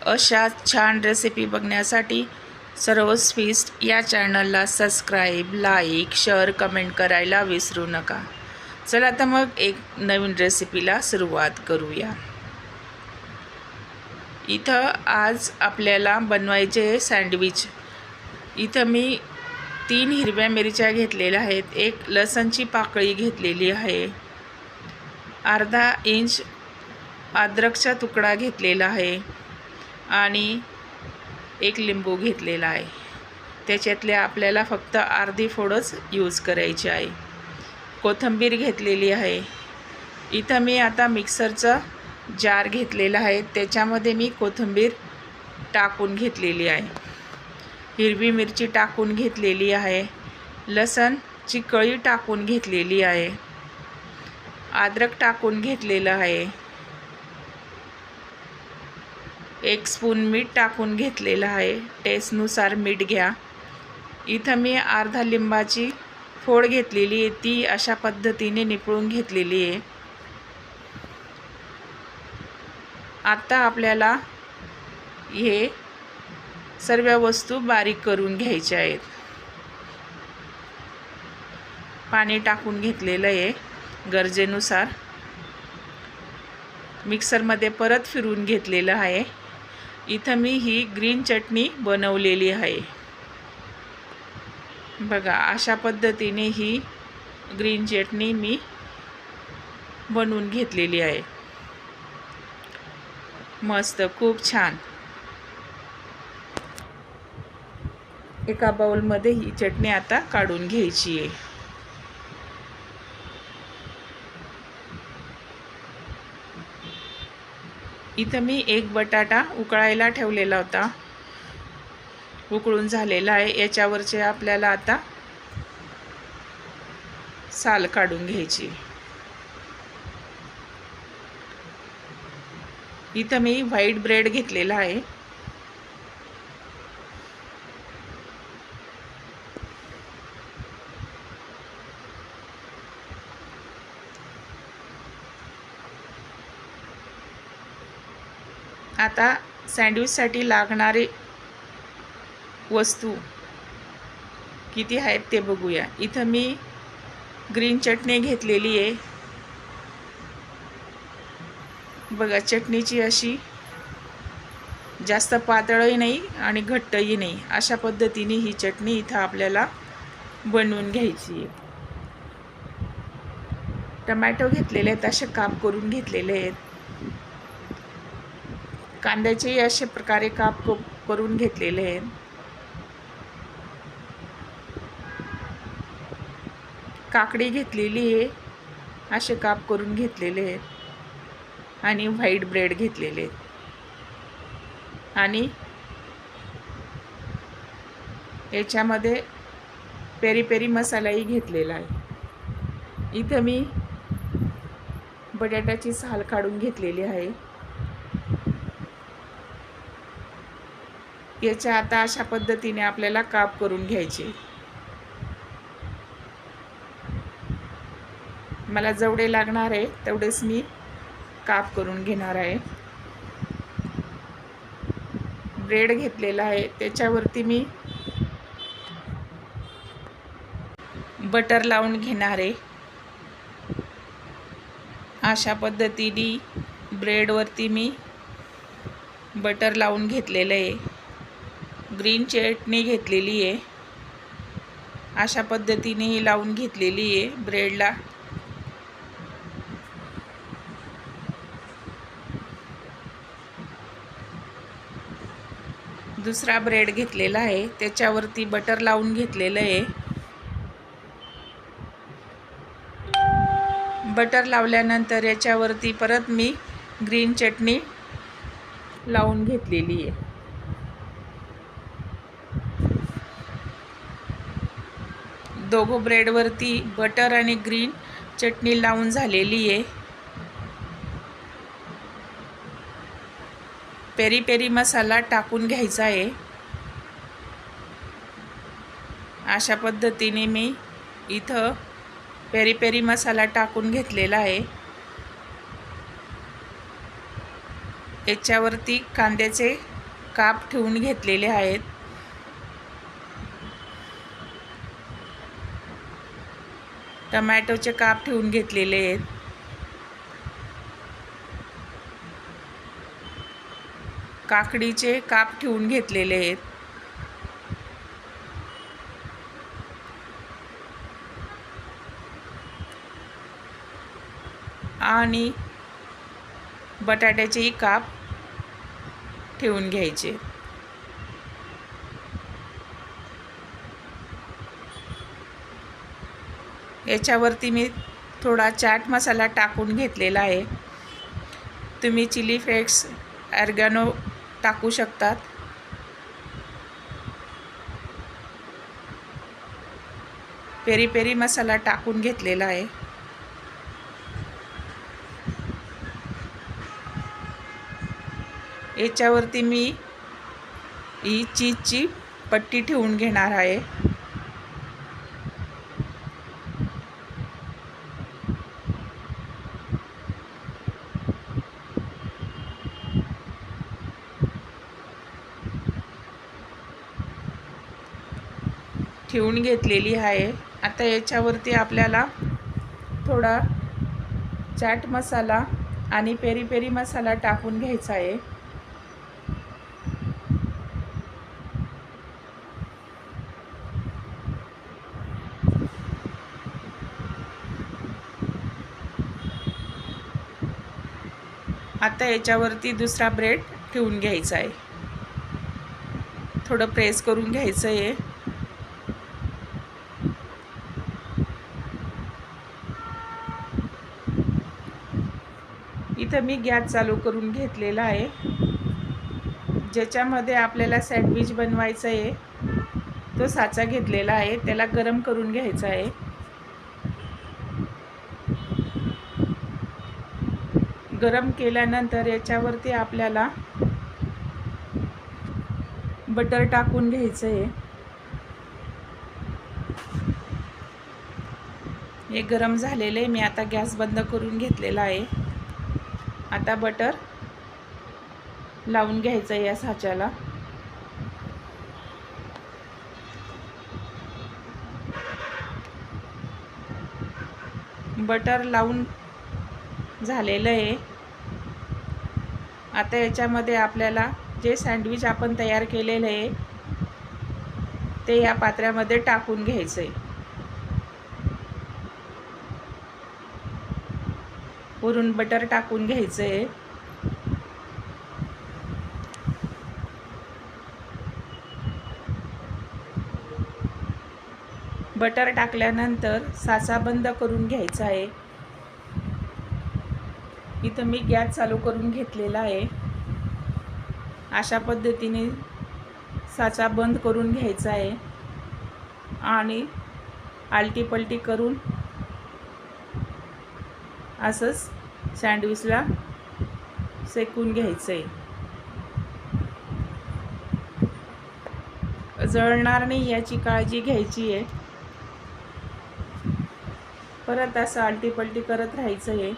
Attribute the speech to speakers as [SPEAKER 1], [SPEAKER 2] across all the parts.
[SPEAKER 1] अशाच छान रेसिपी बघण्यासाठी सर्वच फीस्ट या चॅनलला सबस्क्राईब, लाईक, शेअर, कमेंट करायला विसरू नका. चला तर मग एक नवीन रेसिपीला सुरुवात करूया. इथं आज आपल्याला बनवायचे सँडविच. इथं मी 3 हिरव्या मिरच्या घेतलेल्या आहेत, 1 लसणची पाकळी घेतलेली आहे, अर्धा इंच अद्रकचा तुकडा घेतलेला आहे आणि 1 लिंबू घेतलेला आहे. त्याच्यातले आपल्याला फक्त अर्धी फोडच यूज करायची आहे. कोथिंबीर घेतलेली आहे. इथं मी आता मिक्सरचा जार घेतलेला आहे, त्याच्यामध्ये मी कोथिंबीर टाकून घेतलेली आहे, हिरवी मिरची टाकून घेतलेली आहे, लसणची कळी टाकून घेतलेली आहे, अद्रक टाकून घेतलेलं आहे, 1 स्पून मीठ टाकून घेतलेलं आहे. टेस्टनुसार मीठ घ्या. इथं मी अर्धा लिंबाची फोड घेतलेली आहे, ती अशा पद्धतीने निपळून घेतलेली आहे. आता आपल्याला हे सर्व वस्तू बारीक करून घ्यायच्या आहेत. पाणी टाकून घेतलेलं आहे गरजेनुसार. मिक्सरमध्ये परत फिरून घेतलेलं आहे. इथं मी ही ग्रीन चटणी बनवलेली आहे. बघा, अशा पद्धतीने ही ग्रीन चटणी मी बनवून घेतलेली आहे. मस्त, खूप छान. एका बाउलमध्ये ही चटणी आता काढून घ्यायची आहे. इथं मी 1 बटाटा उकळायला ठेवलेला होता, उकळून झालेला आहे. याच्यावरचे आपल्याला आता साल काढून घ्यायची. इथं मी व्हाईट ब्रेड घेतलेला आहे. आता सँडविचसाठी लागणारे वस्तू किती आहेत ते बघूया. इथं मी ग्रीन चटणी घेतलेली आहे. बघा, चटणीची अशी जास्त पातळही नाही आणि घट्टही नाही, अशा पद्धतीने ही चटणी इथं आपल्याला बनवून घ्यायची आहे. टमॅटो घेतलेले आहेत, असे काप करून घेतलेले आहेत. कांद्याचेही अशा प्रकारे काप करून घेतलेले आहेत. काकडी घेतलेली आहे, असे काप करून घेतलेले आहेत. आणि व्हाईट ब्रेड घेतलेले आहेत आणि याच्यामध्ये पेरी पेरी मसालाही घेतलेला आहे. इथं मी बटाट्याची साल काढून घेतलेली आहे. याच्या आता अशा पद्धतीने आपल्याला काप करून घ्यायचे. मला जेवढे लागणार आहे तेवढेच मी काप करून घेणार आहे. ब्रेड घेतलेला आहे, त्याच्यावरती मी बटर लावून घेणार आहे. अशा पद्धतीने ब्रेडवरती मी बटर लावून घेतलेलं आहे. ग्रीन चटणी घेतलेली आहे, अशा पद्धतीने ही लावून घेतलेली आहे ब्रेडला. दुसरा ब्रेड घेतलेला आहे, त्याच्यावरती बटर लावून घेतलेलं आहे. बटर लावल्यानंतर याच्यावरती परत मी ग्रीन चटणी लावून घेतलेली आहे. दोघं ब्रेडवरती बटर आणि ग्रीन चटणी लावून झालेली आहे. पेरी पेरी मसाला टाकून घ्यायचा आहे. अशा पद्धतीने मी इथं पेरी पेरी मसाला टाकून घेतलेला आहे. याच्यावरती कांद्याचे काप ठेवून घेतलेले आहेत. टमॅटोचे काप ठेवून घेतलेले आहेत. काकडीचे काप ठेवून घेतलेले आहेत. आणि बटाट्याचेही काप ठेवून घ्यायचे. याच्यावरती मी थोडा चाट मसाला टाकून घेतलेला आहे. तुम्ही चिली फ्लेक्स, ऑर्गॅनो टाकू शकतात. पेरी पेरी मसाला टाकून घेतलेला आहे. याच्यावरती मी ही चीजची पट्टी ठेवून घेणार आहे. ठेवून घेतलेली आहे. आता याच्यावरती आपल्याला थोडा चाट मसाला आणि पेरी पेरी मसाला टाकून घ्यायचा आहे. आता याच्यावरती दुसरा ब्रेड ठेवून घ्यायचा आहे. थोडं प्रेस करून घ्यायचं आहे. इथं मी गॅस चालू करून घेतलेला आहे. ज्याच्यामध्ये आपल्याला सँडविच बनवायचं आहे तो साचा घेतलेला आहे. त्याला गरम करून घ्यायचा आहे. गरम केल्यानंतर याच्यावरती आपल्याला बटर टाकून घ्यायचं आहे. हे गरम झालेलं आहे. मी आता गॅस बंद करून घेतलेला आहे. आता बटर लावून घ्यायचं आहे या साच्याला. बटर लावून झालेलं आहे. आता याच्यामध्ये आपल्याला जे सँडविच आपण तयार केलेलं आहे ते या पात्र्यामध्ये टाकून घ्यायचं आहे. वरून बटर टाकून घ्यायचं आहे. बटर टाकल्यानंतर साचा बंद करून घ्यायचा आहे. इथं मी गॅस चालू करून घेतलेला आहे. अशा पद्धतीने साचा बंद करून घ्यायचा आहे आणि आलटी पलटी करून असंच सँडविचला शेकून घ्यायचं आहे. जळणार नाही याची काळजी घ्यायची आहे. परत असं आलटी पलटी करत राहायचं आहे.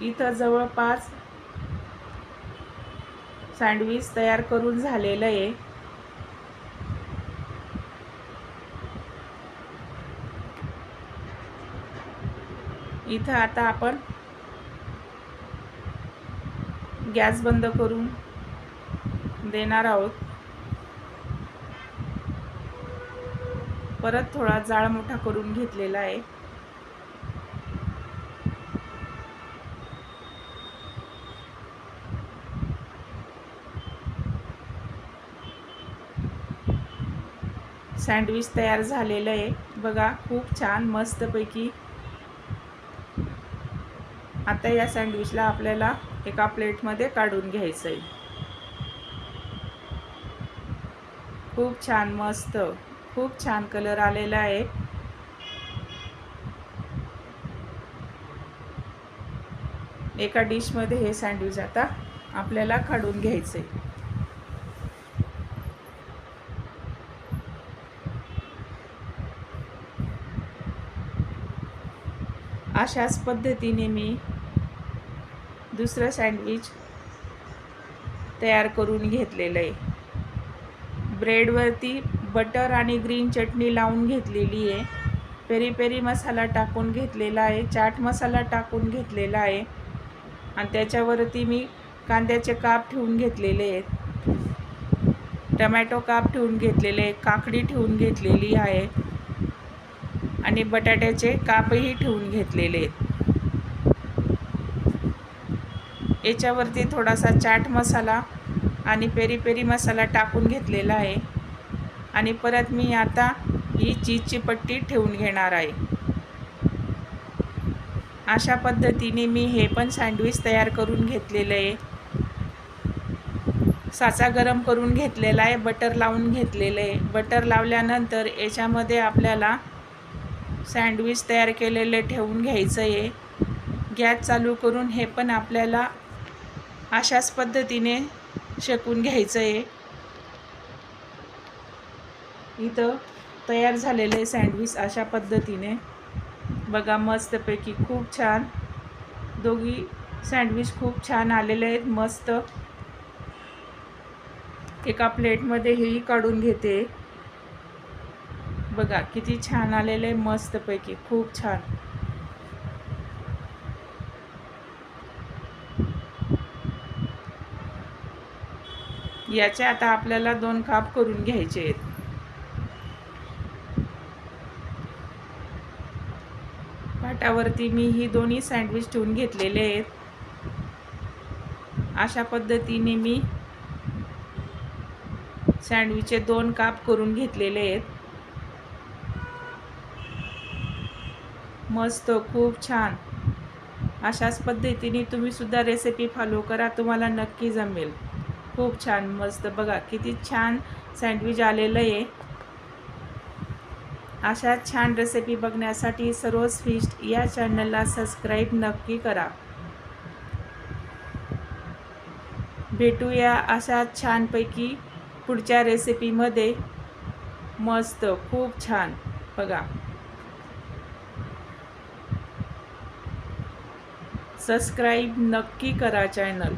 [SPEAKER 1] इथं जवळपास सँडविच तयार करून झालेलं आहे. इथं आता आपण गॅस बंद करून देणार आहोत. परत थोडा जाळ मोठा करून घेतलेला आहे. सँडविच तयार झालेलं आहे बघा, खूप छान मस्तपैकी. आता या सँडविचला आपल्याला एका प्लेटमध्ये काढून घ्यायचं आहे. खूप छान मस्त, खूप छान कलर आलेला आहे. एका डिशमध्ये हे सँडविच आता आपल्याला काढून घ्यायचं आहे. अशाच पद्धतीने मी दुसरं सँडविच तयार करून घेतलेलं आहे. ब्रेडवरती बटर आणि ग्रीन चटणी लावून घेतलेली आहे. पेरी पेरी मसाला टाकून घेतलेला आहे, चाट मसाला टाकून घेतलेला आहे आणि त्याच्यावरती मी कांद्याचे काप ठेवून घेतलेले आहेत, टमॅटो काप ठेवून घेतलेले आहे, काकडी ठेवून घेतलेली आहे आणि बटाट्याचे कापही ठेवून घेतलेले आहेत. याच्यावरती थोडासा चाट मसाला आणि पेरी पेरी मसाला टाकून घेतलेला आहे आणि परत मी आता ही चीजची पट्टी ठेवून घेणार आहे. अशा पद्धतीने मी हे पण सँडविच तयार करून घेतलेलं आहे. साचा गरम करून घेतलेला आहे, बटर लावून घेतलेलं आहे. बटर लावल्यानंतर याच्यामध्ये आपल्याला सँडविच तयार केलेले ठेवून घ्यायचं आहे. गॅस चालू करून हे पण आपल्याला अशाच पद्धतीने शेकून घ्यायचं आहे. इथं तयार झालेले सँडविच अशा पद्धतीने बघा, मस्तपैकी खूप छान दोघी सँडविच खूप छान आलेले आहेत. मस्त एका प्लेटमध्ये हेही काढून घेते. बघा किती छान आलेले, मस्तपैकी खूप छान. याचे आता आपल्याला 2 काप करून घ्यायचे आहेत. पाटावरती मी ही दोन्ही सँडविच ठेवून घेतलेले आहेत. अशा पद्धतीने मी सँडविचचे 2 काप करून घेतलेले आहेत. मस्त खूप छान. अशाच पद्धतीने तुम्ही सुद्धा रेसिपी फॉलो करा, तुम्हाला नक्की जमेल. खूप छान मस्त. बघा किती छान सँडविच आलेलं आहे. अशा छान रेसिपी बघण्यासाठी सरोज फीस्ट या चॅनलला सबस्क्राईब नक्की करा. भेटूया अशा छानपैकी पुढच्या रेसिपीमध्ये. मस्त खूप छान. बघा, सबस्क्राईब नक्की करा चॅनल.